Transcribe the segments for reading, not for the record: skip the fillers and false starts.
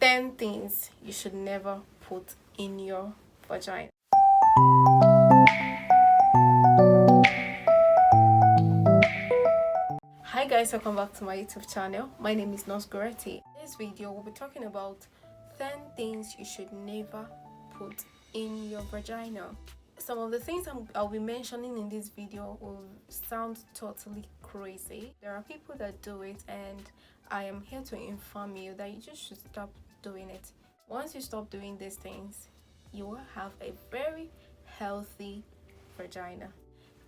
10 things you should never put in your vagina. Hi guys, welcome back to my YouTube channel. My name is Nurse Goretti. In this video, we'll be talking about 10 things you should never put in your vagina. Some of the things I'll be mentioning in this video will sound totally crazy. There are people that do it, and I am here to inform you that you just should stop doing it. Once you stop doing these things, you will have a very healthy vagina.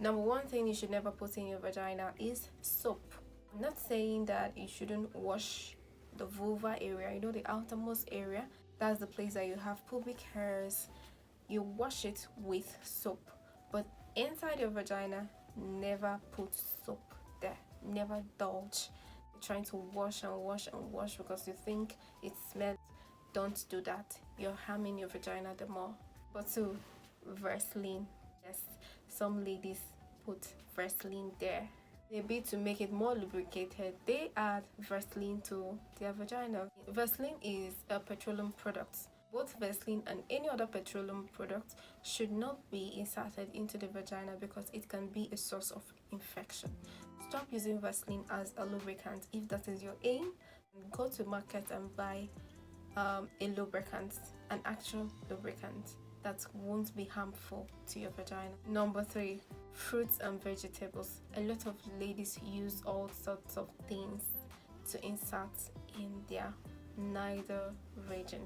Number one thing you should never put in your vagina is soap. I'm not saying that you shouldn't wash the vulva area, the outermost area. That's the place that you have pubic hairs. You wash it with soap. But inside your vagina, never put soap there. Never indulge. You're trying to wash and wash and wash because you think it smells. Don't do that. You're harming your vagina the more. But two, Vaseline. Yes, some ladies put Vaseline there. Maybe to make it more lubricated, they add Vaseline to their vagina. Vaseline is a petroleum product. Both Vaseline and any other petroleum product should not be inserted into the vagina because it can be a source of infection. Stop using Vaseline as a lubricant if that is your aim. Go to market and buy a lubricant, an actual lubricant that won't be harmful to your vagina. Number three, fruits and vegetables. A lot of ladies use all sorts of things to insert in their nether region.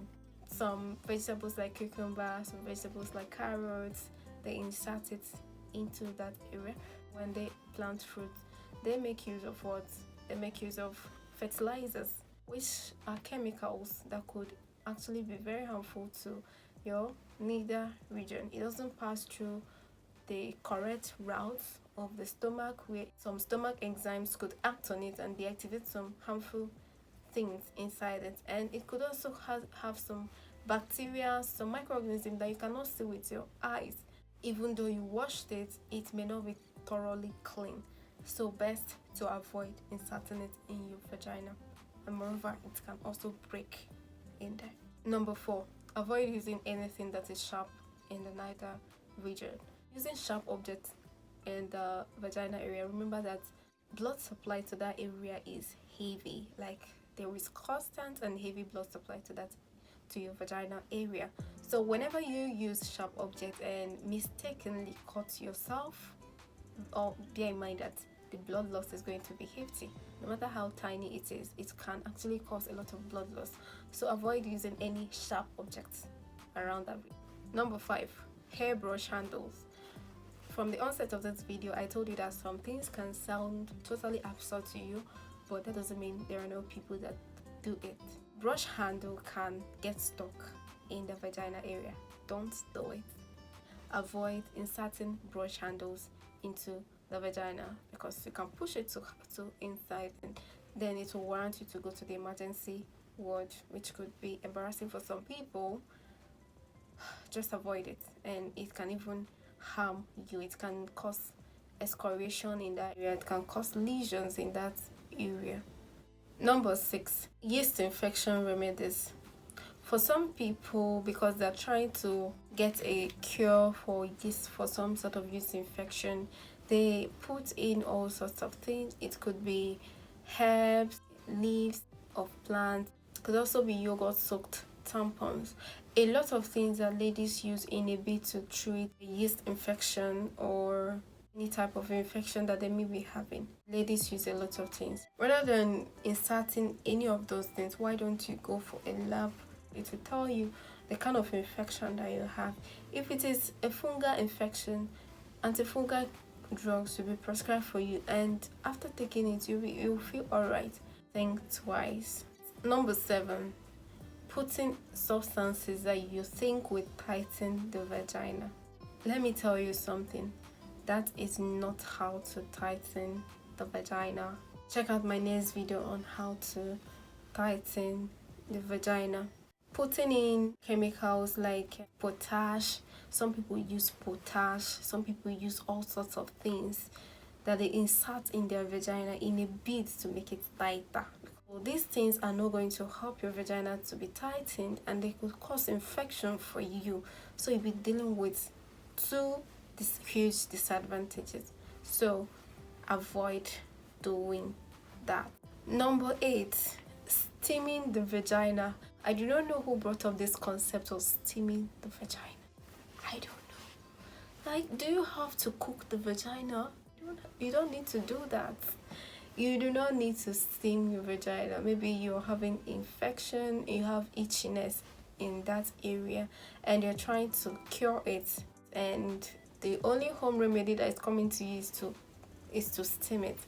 Some vegetables like cucumber, some vegetables like carrots, they insert it into that area. When they plant fruit, they make use of what? They make use of fertilizers, which are chemicals that could actually be very harmful to your nether region. It doesn't pass through the correct route of the stomach, where some stomach enzymes could act on it and deactivate some harmful things inside it, and it could also have some bacteria, some microorganisms that you cannot see with your eyes. Even though you washed it, it may not be thoroughly clean, so best to avoid inserting it in your vagina, and moreover it can also break in there. Number four, avoid using anything that is sharp in the nether region. Using sharp objects in the vagina area, remember that blood supply to that area is heavy. Like, there is constant and heavy blood supply to your vagina area. So whenever you use sharp objects and mistakenly cut yourself, or bear in mind that the blood loss is going to be hefty. No matter how tiny it is, it can actually cause a lot of blood loss. So avoid using any sharp objects around that. Number five, hairbrush handles. From the onset of this video, I told you that some things can sound totally absurd to you, but that doesn't mean there are no people that do it. Brush handle can get stuck in the vagina area. Don't do it. Avoid inserting brush handles into the vagina because you can push it to inside, and then it will warrant you to go to the emergency ward, which could be embarrassing for some people. Just avoid it, and it can even harm you. It can cause excoriation in that area. It can cause lesions in that area. Number six, yeast infection remedies. For some people, because they're trying to get a cure for some sort of yeast infection, they put in all sorts of things. It could be herbs, leaves of plants. It could also be yogurt soaked tampons. A lot of things that ladies use in a bid to treat yeast infection or any type of infection that they may be having. Ladies use a lot of things. Rather than inserting any of those things, why don't you go for a lab? It will tell you the kind of infection that you have. If it is a fungal infection, antifungal drugs will be prescribed for you, and after taking it, you'll feel alright. Think twice. Number seven, putting substances that you think will tighten the vagina. Let me tell you something. That is not how to tighten the vagina. Check out my next video on how to tighten the vagina. Putting in chemicals like potash. Some people use potash. Some people use all sorts of things that they insert in their vagina in a bid to make it tighter. So these things are not going to help your vagina to be tightened, and they could cause infection for you. So you'll be dealing with two huge disadvantages. So avoid doing that. Number 8, steaming the vagina. I do not know who brought up this concept of steaming the vagina. I don't know. Like, do you have to cook the vagina? You don't need to do that. You do not need to steam your vagina. Maybe you're having infection, you have itchiness in that area, and you're trying to cure it, and the only home remedy that is coming to you is to steam it.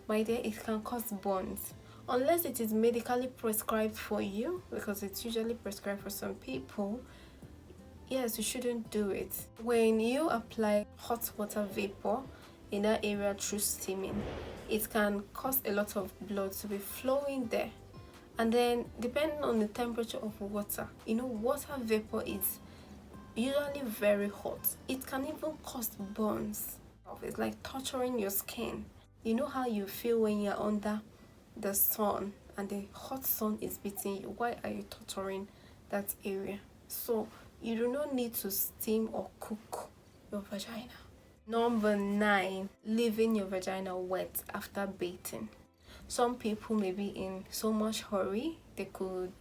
My dear, it can cause burns unless it is medically prescribed for you, because it's usually prescribed for some people. Yes, you shouldn't do it. When you apply hot water vapor in that area through steaming, it can cause a lot of blood to be flowing there. And then depending on the temperature of water, water vapor is usually very hot. It can even cause burns. It's like torturing your skin. You know how you feel when you're under the sun and the hot sun is beating you? Why are you torturing that area? So you do not need to steam or cook your vagina. Number 9, leaving your vagina wet after bathing. Some people may be in so much hurry, they could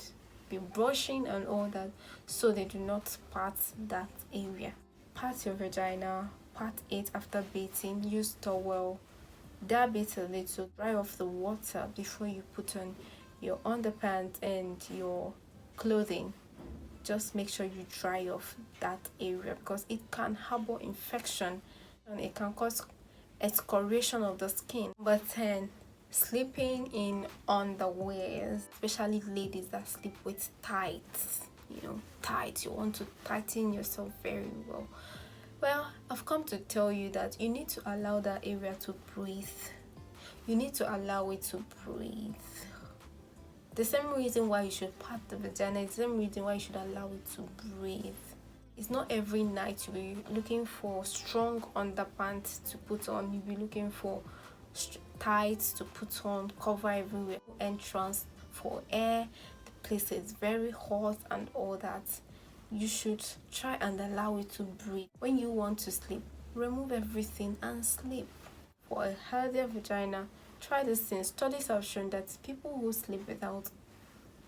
be brushing and all that, so they do not pat that area. Pat your vagina, pat it after bathing, use towel, dab it a little, dry off the water before you put on your underpants and your clothing. Just make sure you dry off that area, because it can harbor infection and it can cause excoriation of the skin. Number 10, sleeping in underwear, especially ladies that sleep with tights. Tights, you want to tighten yourself very well. Well, I've come to tell you that you need to allow that area to breathe. You need to allow it to breathe. The same reason why you should pat the vagina is the same reason why you should allow it to breathe. It's not every night you'll be looking for strong underpants to put on. You'll be looking for tights to put on, cover everywhere, entrance for air, the place is very hot and all that. You should try and allow it to breathe. When you want to sleep, remove everything and sleep. For a healthier vagina, try this thing. Studies have shown that people who sleep without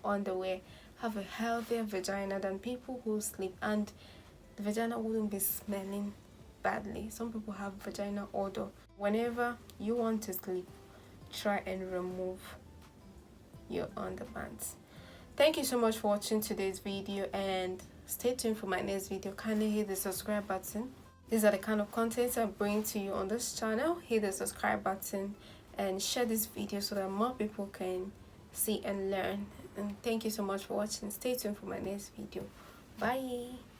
underwear have a healthier vagina than people who sleep, and the vagina wouldn't be smelling badly. Some people have vagina odor. Whenever you want to sleep, try and remove your underpants. Thank you so much for watching today's video, and stay tuned for my next video. Kindly hit the subscribe button. These are the kind of contents I bring to you on this channel. Hit the subscribe button and share this video so that more people can see and learn. And thank you so much for watching. Stay tuned for my next video. Bye.